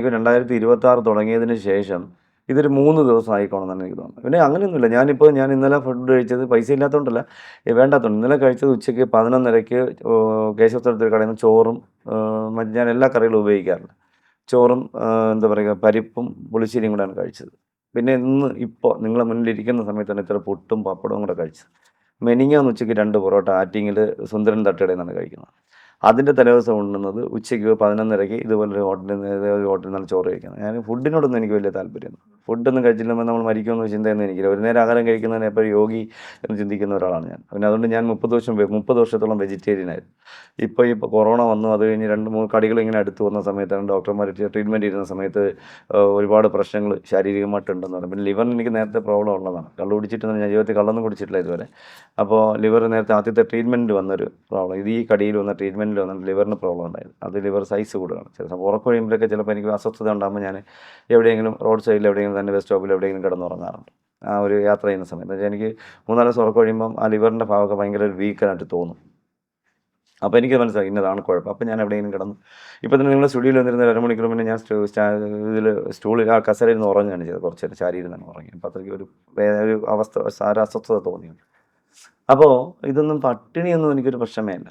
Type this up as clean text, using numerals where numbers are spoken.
എനിക്ക് 2026 തുടങ്ങിയതിന് ശേഷം ഇതൊരു 3 ദിവസം ആയിക്കോണമെന്നാണ് എനിക്ക് തോന്നുന്നത്. പിന്നെ അങ്ങനെയൊന്നുമില്ല. ഞാൻ ഇന്നലെ ഫുഡ് കഴിച്ചത് പൈസ ഇല്ലാത്തതുകൊണ്ടല്ല, വേണ്ടാത്തതുകൊണ്ട്. ഇന്നലെ കഴിച്ചത് ഉച്ചയ്ക്ക് 11:30ക്ക് കേശവസ്ഥലത്തൊരു കടയിൽ നിന്ന് ചോറും മറ്റ് ഞാൻ എല്ലാ കറികളും ഉപയോഗിക്കാറുണ്ട്. ചോറും എന്താ പറയുക പരിപ്പും പുളിശ്ശേരിയും കൂടെയാണ് കഴിച്ചത്. പിന്നെ ഇപ്പോൾ നിങ്ങളെ മുന്നിലിരിക്കുന്ന സമയത്താണ് ഇത്ര പുട്ടും പപ്പടവും കൂടെ കഴിച്ചത്. മിനിഞ്ഞാന്ന് ഉച്ചയ്ക്ക് 2 പൊറോട്ട ആറ്റിങ്ങൽ സുന്ദരൻ തട്ടുകടയിൽ നിന്നാണ് കഴിക്കുന്നത്. അതിൻ്റെ തലേദിവസം ഉണ്ണുന്നത് ഉച്ചയ്ക്ക് 11:30ക്ക് ഇതുപോലൊരു ഹോട്ടലിൽ നിന്നാണ് ചോറ് കഴിക്കുന്നത്. ഞാൻ ഫുഡിനോടൊന്നും എനിക്ക് വലിയ താല്പര്യമൊന്നും. ഫുഡൊന്നും കഴിച്ചില്ലെങ്കിൽ നമ്മൾ മരിക്കുമെന്ന ചിന്തയൊന്നും എനിക്കില്ല. ഒരു നേരം ആഹാരം കഴിക്കുന്നതിനെ എപ്പോഴും യോഗി എന്ന് ചിന്തിക്കുന്ന ഒരാളാണ് ഞാൻ. പിന്നെ അതുകൊണ്ട് ഞാൻ 30 വർഷത്തോളം വെജിറ്റേറിയനായിരുന്നു. ഇപ്പോൾ കൊറോണ വന്നു. അത് കഴിഞ്ഞ് 2, 3 കടികൾ ഇങ്ങനെ അടുത്ത് വന്ന സമയത്താണ് ഡോക്ടർമാർ ട്രീറ്റ്മെൻറ്റ് ഇരുന്ന സമയത്ത് ഒരുപാട് പ്രശ്നങ്ങൾ ശാരീരികമായിട്ടുണ്ടെന്ന് പറഞ്ഞു. പിന്നെ ലിവറിന് എനിക്ക് നേരത്തെ പ്രോബ്ലം ഉള്ളതാണ്. കള്ള് കുടിച്ചിട്ടൊന്നും ഞാൻ ജീവിതത്തിൽ കള്ളൊന്നും കുടിച്ചിട്ടില്ല ഇതുവരെ. അപ്പോൾ ലിവർ നേരത്തെ ആദ്യത്തെ ട്രീറ്റ്മെൻറ്റിൽ വന്നൊരു പ്രോബ്ലം. ഈ കടിയിൽ വന്ന ട്രീറ്റ്മെൻറ്റിൽ വന്നിട്ട് ലിവറിന് പ്രോബ്ലം ഉണ്ടായിരുന്നു. അത് ലിവർ സൈസ് കൂടുകയാണ്. ചില സമയം ഉറക്കം കഴിയുമ്പോഴൊക്കെ ചിലപ്പോൾ എനിക്ക് അസ്വസ്ഥത ഉണ്ടാകുമ്പോൾ ഞാൻ എവിടെയെങ്കിലും റോഡ് സൈഡിൽ എവിടെയെങ്കിലും തന്നെ ബസ് സ്റ്റോപ്പിൽ എവിടെയെങ്കിലും കിടന്നുറങ്ങാറുണ്ട്. ആ ഒരു യാത്ര ചെയ്യുന്ന സമയത്ത്. എന്ന് വെച്ചാൽ എനിക്ക് 3-4 ദിവസം ഉറക്കം കഴിയുമ്പം ആ ലിവറിൻ്റെ ഭാഗമൊക്കെ ഭയങ്കര ഒരു വീക്കായിട്ട് തോന്നും. അപ്പോൾ എനിക്ക് മനസ്സിലായി ഇന്നതാണ് കുഴപ്പം. അപ്പോൾ ഞാൻ എവിടെയെങ്കിലും കിടന്ന് ഇപ്പോൾ തന്നെ നിങ്ങളുടെ സ്റ്റുഡിയോയിൽ വന്നിരുന്ന 2 മണിക്കൂർ മുന്നേ ഞാൻ സ്റ്റൂളിൽ ആ കസേരയിൽ നിന്ന് ഉറങ്ങുകയാണ് ചെയ്തത്. കുറച്ച് നേരം ചാരിയിരുന്നാണ് ഉറങ്ങി. അപ്പോൾ അത്രയ്ക്ക് ഒരു അവസ്ഥ ഒരു അസ്വസ്ഥത തോന്നി. അപ്പോൾ ഇതൊന്നും പട്ടിണിയൊന്നും എനിക്കൊരു പ്രശ്നമേ അല്ല.